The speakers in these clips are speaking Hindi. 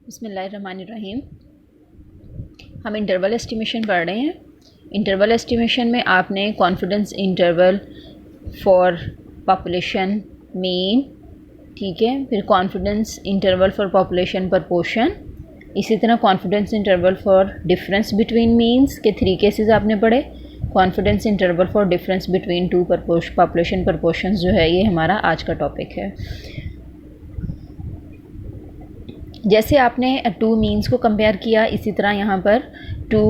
बिस्मिल्लाहिर्रहमानिर्रहीम। हम इंटरवल एस्टिमेशन पढ़ रहे हैं। इंटरवल एस्टिमेशन में आपने confidence interval for population mean, ठीक है, फिर confidence interval for population proportion, इसी तरह confidence interval for difference between means के 3 केसेस आपने पढ़े। Confidence interval for difference between 2 population proportions जो है ये हमारा आज का टॉपिक है। जैसे आपने 2 मीन्स को कंपेयर किया, इसी तरह यहाँ पर 2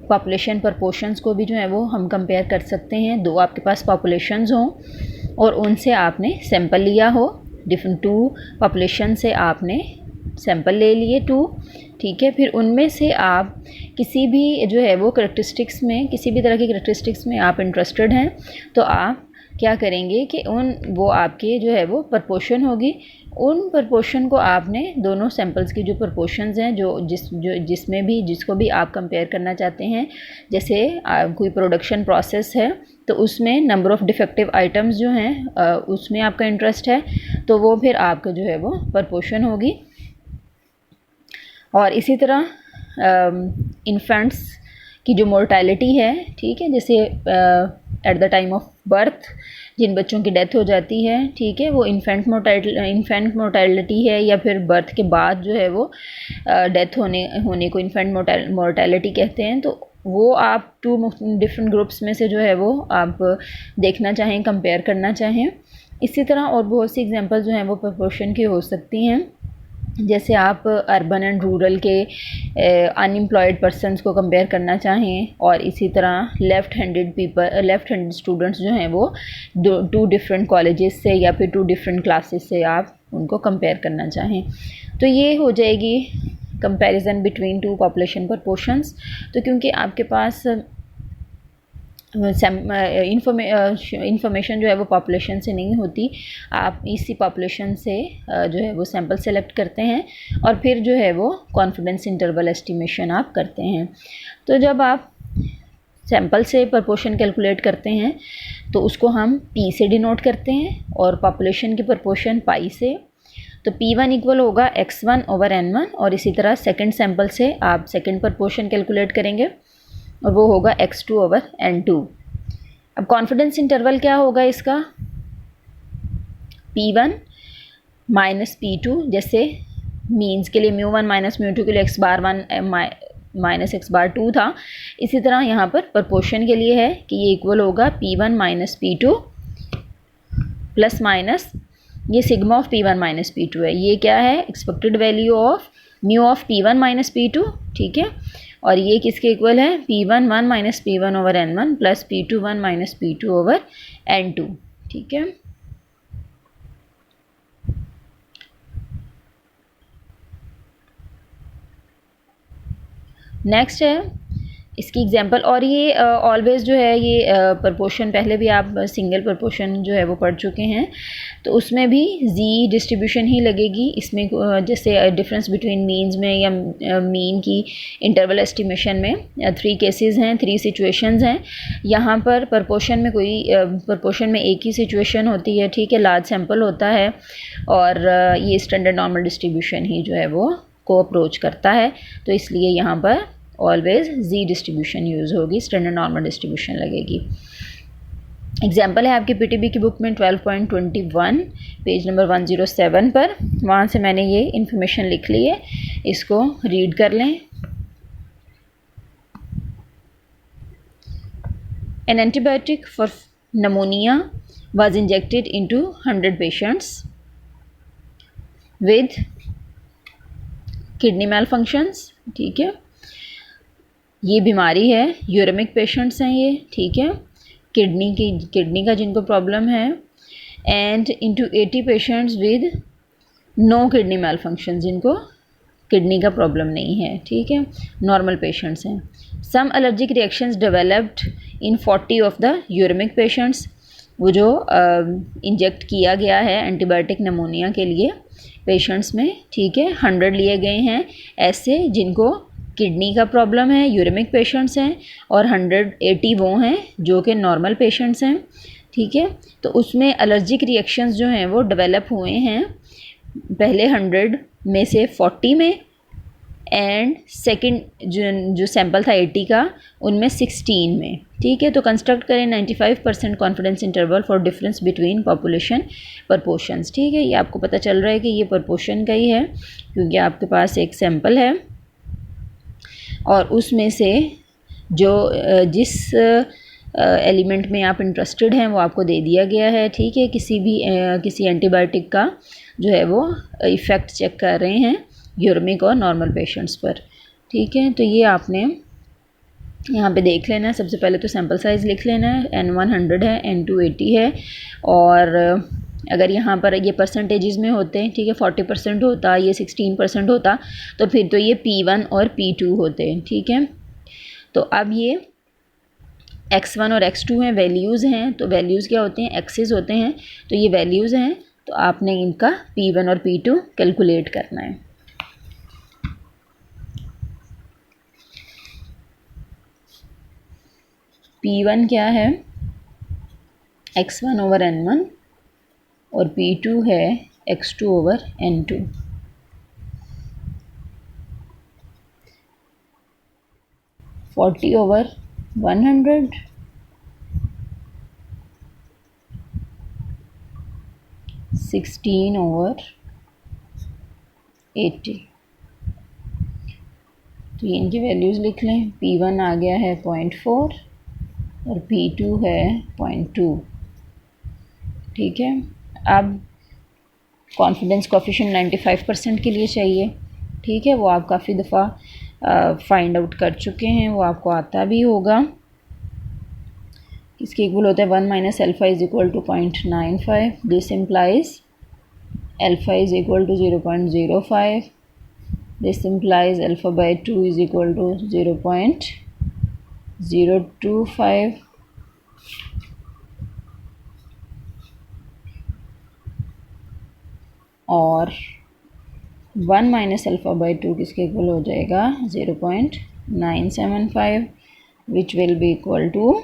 पॉपुलेशन प्रपोर्शंस को भी जो है वो हम कंपेयर कर सकते हैं। 2 आपके पास पॉपुलेशंस हों और उनसे आपने सैंपल लिया हो, डिफरेंट 2 पॉपुलेशन से आपने सैंपल ले लिए 2, ठीक है। फिर उनमें से आप किसी भी जो है वो करेक्टरिस्टिक्स में, किसी भी तरह की करेक्टरिस्टिक्स में आप इंटरेस्टेड हैं तो आप क्या करेंगे कि वो आपके जो है वो प्रपोर्शन होगी। उन प्रपोर्शन को आपने दोनों सैंपल्स की जो प्रपोर्शंस हैं जिसमें भी जिसको भी आप कंपेयर करना चाहते हैं, जैसे कोई प्रोडक्शन प्रोसेस है तो उसमें नंबर ऑफ़ डिफेक्टिव आइटम्स जो हैं उसमें आपका इंटरेस्ट है तो वो फिर आपका जो है वो प्रपोर्शन होगी। और इसी तरह इन्फेंट्स की जो मोर्टेलिटी है, ठीक है, जैसे at the time of birth जिन बच्चों की डेथ हो जाती है, ठीक है, वो इन्फेंट मोर्टेलिटी है या फिर बर्थ के बाद जो है वो डेथ होने को इन्फेंट मोर्टेलिटी कहते हैं। तो वो आप 2 डिफरेंट ग्रुप्स में से जो है वो आप देखना चाहें, कंपेयर करना चाहें। इसी तरह और बहुत सी एग्जांपल जो हैं वो प्रपोर्शन की हो सकती हैं। जैसे आप अर्बन एंड रूरल के अनएम्प्लॉयड पर्सनस को कंपेयर करना चाहें, और इसी तरह लेफ़्ट हैंडेड स्टूडेंट्स जो हैं वो 2 डिफरेंट कॉलेजेस से या फिर 2 डिफरेंट क्लासेस से आप उनको कंपेयर करना चाहें, तो ये हो जाएगी कंपैरिजन बिटवीन 2 पॉपुलेशन प्रपोर्शंस। तो क्योंकि आपके पास इंफॉर्मेशन जो है वो पॉपुलेशन से नहीं होती, आप इसी पॉपुलेशन से जो है वो सैंपल सेलेक्ट करते हैं और फिर जो है वो कॉन्फिडेंस इंटरवल एस्टिमेशन आप करते हैं। तो जब आप सैंपल से प्रपोर्शन कैलकुलेट करते हैं तो उसको हम P से डिनोट करते हैं और पॉपुलेशन की प्रपोर्शन पाई से। तो P1 इक्वल होगा x1/n1 और इसी तरह सेकेंड सैंपल से आप सेकेंड प्रपोर्शन कैलकुलेट करेंगे और वो होगा x2/n2। अब कॉन्फिडेंस इंटरवल क्या होगा इसका, P1 माइनस P2, जैसे मीन्स के लिए μ1 माइनस μ2 के लिए x⁻1 माइनस x⁻2 था, इसी तरह यहाँ पर प्रपोर्शन के लिए है कि ये इक्वल होगा P1 minus P2 plus minus ये sigma of P1 minus P2 है। ये क्या है, expected value of mu of P1 minus P2, ठीक है। और ये किसके इक्वल है, P1 minus P1/n1 plus P2 minus P2/n2, ठीक है। नेक्स्ट है इसकी एग्जांपल, और ये ऑलवेज़ जो है ये प्रपोर्शन पहले भी आप सिंगल प्रपोर्शन जो है वो पढ़ चुके हैं, तो उसमें भी जी डिस्ट्रीब्यूशन ही लगेगी। इसमें जैसे डिफरेंस बिटवीन मीन्स में या मीन की इंटरवल एस्टिमेशन में 3 केसेस हैं, 3 सिचुएशंस हैं। यहाँ पर प्रपोर्शन में एक ही सिचुएशन होती है, ठीक है, लार्ज सैंपल होता है और ये स्टैंडर्ड नॉर्मल डिस्ट्रीब्यूशन ही जो है वो को अप्रोच करता है, तो इसलिए यहाँ पर ऑलवेज जी डिस्ट्रीब्यूशन यूज़ होगी, स्टैंडर्ड नॉर्मल डिस्ट्रीब्यूशन लगेगी। एग्जाम्पल है आपकी पीटीबी की बुक में 12.21 पेज नंबर 107 पर, वहाँ से मैंने ये इन्फॉर्मेशन लिख ली है, इसको रीड कर लें। An antibiotic for pneumonia was injected into 100 patients with kidney malfunctions, ठीक है, ये बीमारी है, यूरेमिक पेशेंट्स हैं ये, ठीक है, किडनी का जिनको प्रॉब्लम है, and into 80 patients with no kidney malfunction, जिनको किडनी का प्रॉब्लम नहीं है, ठीक है, नॉर्मल पेशेंट्स हैं। Some allergic reactions developed in 40 of the uremic patients, वो जो इंजेक्ट किया गया है एंटीबायोटिक निमोनिया के लिए पेशेंट्स में, ठीक है, 100 लिए गए हैं ऐसे जिनको किडनी का प्रॉब्लम है, यूरेमिक पेशेंट्स हैं, और 180 वो हैं जो कि नॉर्मल पेशेंट्स हैं, ठीक है। तो उसमें एलर्जिक रिएक्शंस जो हैं वो डेवलप हुए हैं पहले 100 में से 40 में, एंड सेकंड जो सैंपल था 80 का उनमें 16 में, ठीक है। तो कंस्ट्रक्ट करें 95% confidence interval for difference between population proportions, ठीक है। ये आपको पता चल रहा है कि ये प्रपोर्शन का ही है क्योंकि आपके पास एक सैंपल है और उसमें से जो जिस एलिमेंट में आप इंटरेस्टेड हैं वो आपको दे दिया गया है, ठीक है। किसी एंटीबायोटिक का जो है वो इफ़ेक्ट चेक कर रहे हैं यूरमिक और नॉर्मल पेशेंट्स पर, ठीक है। तो ये आपने यहाँ पे देख लेना है। सबसे पहले तो सैंपल साइज़ लिख लेना है, N1 100 है, N2 80 है। और अगर यहाँ पर ये परसेंटेजेस में होते हैं, ठीक है, 40% होता, ये 16% होता, तो फिर तो ये P1 और P2 होते हैं, ठीक है। तो अब ये x1 और x2 हैं, वैल्यूज़ हैं। तो वैल्यूज़ क्या होते हैं, एक्सेस होते हैं, तो ये वैल्यूज़ हैं। तो आपने इनका P1 और P2 कैलकुलेट करना है। P1 क्या है, x1 ओवर n1 और P2 है x2 ओवर n2। (40/100) 16/80। तो ये इनकी वैल्यूज़ लिख लें। P1 आ गया है 0.4 और P2 है 0.2, ठीक है। अब कॉन्फिडेंस कोएफिशिएंट 95% के लिए चाहिए, ठीक है। वो आप काफ़ी दफ़ा फाइंड आउट कर चुके हैं, वो आपको आता भी होगा। इसके इक्वल होता है 1 minus alpha is equal to 0.95। This implies alpha is equal to 0.05। This implies alpha by 2 is equal to 0.025। और 1 माइनस अल्फ़ा बाई 2 किसके इक्वल हो जाएगा, 0.975, which will be equal to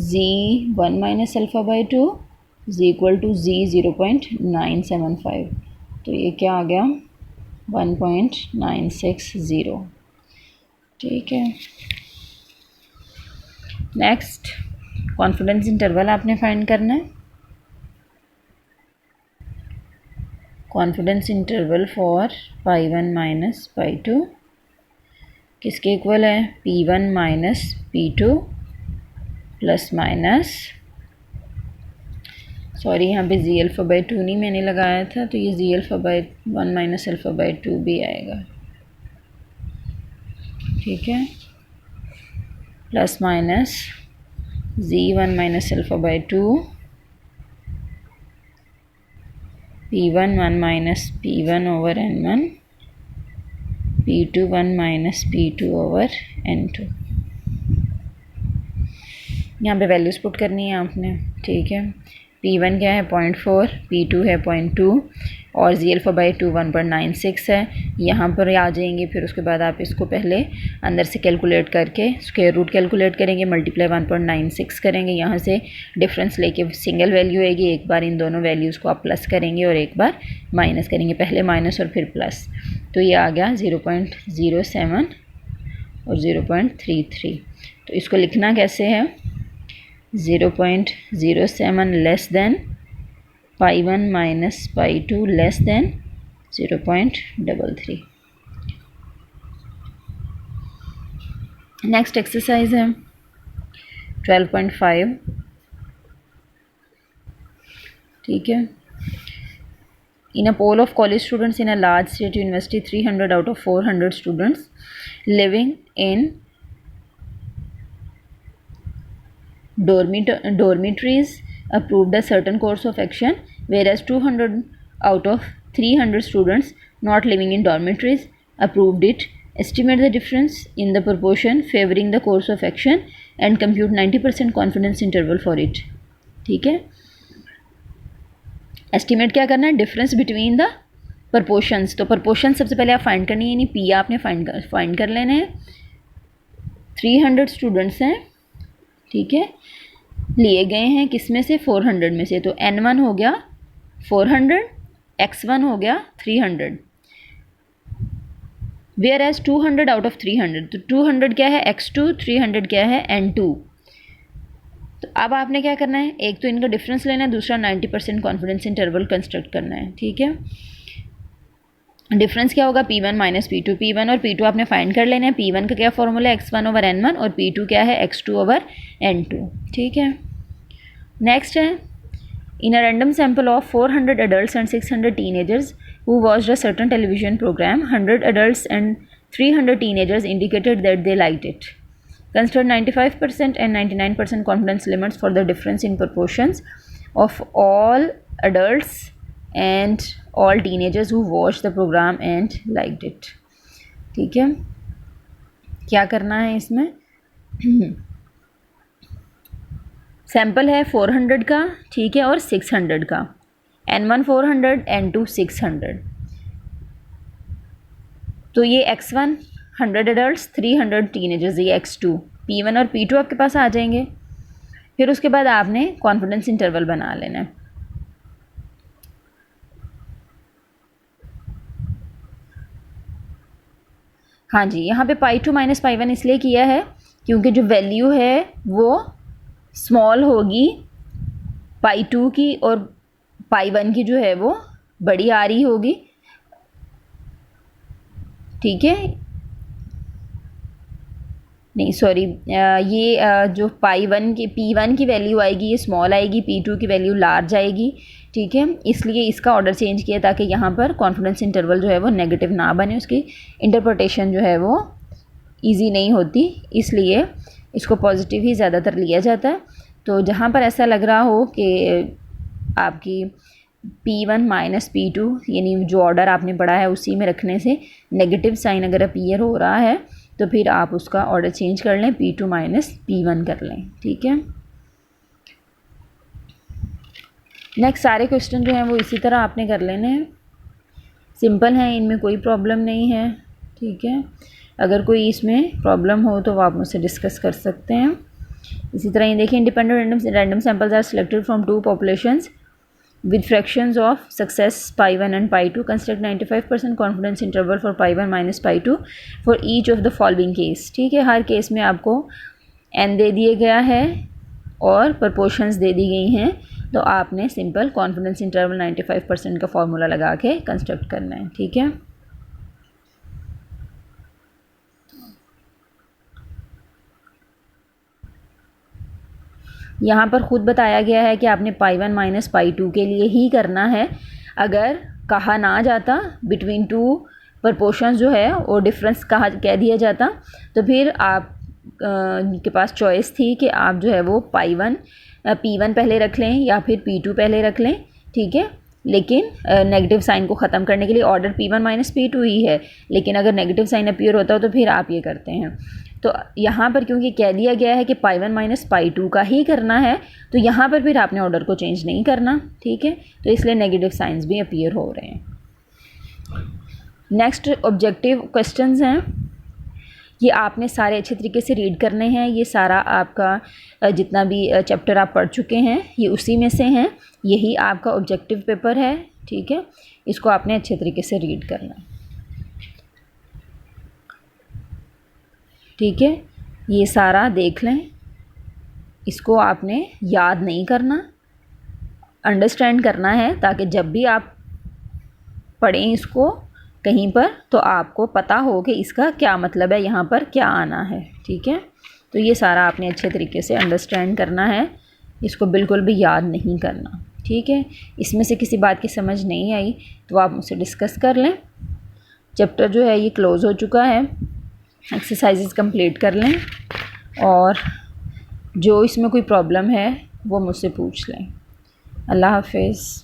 Z1 minus alpha by 2 is equal to Z 0.975। तो ये क्या आ गया, 1.960, ठीक है। नेक्स्ट कॉन्फिडेंस इंटरवल आपने फाइंड करना है। कॉन्फिडेंस इंटरवल फॉर π1 माइनस π2 किसके इक्वल है, P1 minus P2 plus minus, sorry यहाँ पे Z अल्फ़ा बाई 2 नहीं मैंने लगाया था, तो ये Z alpha by 1 minus alpha by 2 भी आएगा, ठीक है। Plus minus Z1 minus alpha by 2, P1 1 minus P1 over N1, P2 1 minus P2 over N2। यहाँ पे वैल्यूज़ पुट करनी है आपने, ठीक है। P1 क्या है 0.4, P2 है 0.2 और Z अल्फ़ा बाई 2 1.96 है। यहाँ पर आ जाएंगे, फिर उसके बाद आप इसको पहले अंदर से कैलकुलेट करके स्क्वायर रूट कैलकुलेट करेंगे, मल्टीप्लाई 1.96 करेंगे, यहाँ से डिफरेंस लेके सिंगल वैल्यू आएगी। एक बार इन दोनों वैल्यूज़ को आप प्लस करेंगे और एक बार माइनस करेंगे, पहले माइनस और फिर प्लस। तो ये आ गया 0.07 और 0.33। तो इसको लिखना कैसे है, 0.07 less than π1 minus π2 less than 0.33। Next exercise है 12.5, ठीक है। In a poll of college students in a large state university, 300 out of 400 students living in dormitories approved a certain course of action, whereas 200 out of 300 students not living in dormitories approved it. Estimate the difference in the proportion favoring the course of action and compute 90% confidence interval for it, ठीक है। एस्टिमेट क्या करना है, डिफरेंस बिटवीन द प्रपोर्शंस। तो प्रपोर्शन सबसे पहले आप फाइंड करनी है, यानी पी आपने फाइंड कर लेने हैं। 300 स्टूडेंट्स हैं, ठीक है, लिए गए हैं किस में से, 400 में से। तो N1 हो गया 400, X1 हो गया 300, वेयर एज 200 आउट ऑफ 300, तो 200 क्या है x2, 300 क्या है n2। तो अब आपने क्या करना है, एक तो इनका डिफरेंस लेना है, दूसरा 90% कॉन्फिडेंस इंटरवल कंस्ट्रक्ट करना है, ठीक है। डिफरेंस क्या होगा, P1 माइनस P2, P1 और P2 आपने फाइंड कर लेना है। P1 का क्या फॉर्मूला है, x1 ओवर n1 और P2 क्या है x2 ओवर n2, ठीक है। नेक्स्ट है, in a random sample of 400 adults and 600 teenagers who watched a certain television program, 100 adults and 300 teenagers indicated that they liked it. Consider 95% and 99% confidence limits for the difference in proportions of all adults and all teenagers who watched the program and liked it. ठीक है, क्या करना है इसमें, सैम्पल है 400 का, ठीक है, और 600 का, n1 400 n2 600। तो ये x1 100 एडल्ट्स 300 टीनेजर्स, ये x2, P1 और P2 आपके पास आ जाएंगे। फिर उसके बाद आपने कॉन्फिडेंस इंटरवल बना लेना है। हाँ जी, यहाँ पे π2 माइनस π1 इसलिए किया है क्योंकि जो वैल्यू है वो स्मॉल होगी π2 की और π1 की जो है वो बड़ी आ रही होगी, ठीक है। नहीं सॉरी, ये जो π1 की P1 की वैल्यू आएगी ये स्मॉल आएगी, P2 की वैल्यू लार्ज आएगी, ठीक है। इसलिए इसका ऑर्डर चेंज किया ताकि यहाँ पर कॉन्फिडेंस इंटरवल जो है वो नेगेटिव ना बने, उसकी इंटरप्रिटेशन जो है वो इजी नहीं होती, इसलिए इसको पॉजिटिव ही ज़्यादातर लिया जाता है। तो जहाँ पर ऐसा लग रहा हो कि आपकी P1 माइनस P2 यानी जो ऑर्डर आपने पढ़ा है उसी में रखने से नेगेटिव साइन अगर अपीयर हो रहा है तो फिर आप उसका ऑर्डर चेंज कर लें, P2 माइनस P1 कर लें, ठीक है। नेक्स्ट सारे क्वेश्चन जो हैं वो इसी तरह आपने कर लेने हैं, सिंपल हैं, इनमें कोई प्रॉब्लम नहीं है, ठीक है। अगर कोई इसमें प्रॉब्लम हो तो आप मुझसे डिस्कस कर सकते हैं। इसी तरह ये देखिए, independent random samples are selected from 2 populations with fractions of success π1 and π2, construct 95% confidence interval for π1 minus π2 for each of the following case, ठीक है। हर केस में आपको n दे दिया गया है और प्रपोर्शंस दे दी गई हैं, तो आपने सिंपल कॉन्फिडेंस इंटरवल 95% का फॉर्मूला लगा के कंस्ट्रक्ट करना है, ठीक है। यहाँ पर ख़ुद बताया गया है कि आपने π1 माइनस π2 के लिए ही करना है। अगर कहा ना जाता बिटवीन 2 प्रपोर्शंस जो है वो डिफरेंस कह दिया जाता तो फिर आप के पास चॉइस थी कि आप जो है वो P1 पहले रख लें या फिर P2 पहले रख लें, ठीक है। लेकिन नेगेटिव साइन को ख़त्म करने के लिए ऑर्डर P1 माइनस P2 ही है, लेकिन अगर नेगेटिव साइन अपीयर होता हो तो फिर आप ये करते हैं। तो यहाँ पर क्योंकि कह दिया गया है कि π1 माइनस π2 का ही करना है, तो यहाँ पर फिर आपने ऑर्डर को चेंज नहीं करना, ठीक है। तो इसलिए नेगेटिव साइंस भी अपीयर हो रहे हैं। नेक्स्ट ऑब्जेक्टिव क्वेश्चंस हैं, ये आपने सारे अच्छे तरीके से रीड करने हैं। ये सारा आपका जितना भी चैप्टर आप पढ़ चुके हैं ये उसी में से हैं, यही आपका ऑब्जेक्टिव पेपर है, ठीक है। इसको आपने अच्छे तरीके से रीड करना है, ठीक है। ये सारा देख लें, इसको आपने याद नहीं करना, अंडरस्टैंड करना है, ताकि जब भी आप पढ़ें इसको कहीं पर तो आपको पता हो कि इसका क्या मतलब है, यहाँ पर क्या आना है, ठीक है। तो ये सारा आपने अच्छे तरीके से अंडरस्टैंड करना है, इसको बिल्कुल भी याद नहीं करना, ठीक है। इसमें से किसी बात की समझ नहीं आई तो आप मुझसे डिस्कस कर लें। चैप्टर जो है ये क्लोज़ हो चुका है, एक्सरसाइजेस कंप्लीट कर लें और जो इसमें कोई प्रॉब्लम है वो मुझसे पूछ लें। अल्लाह हाफिज़।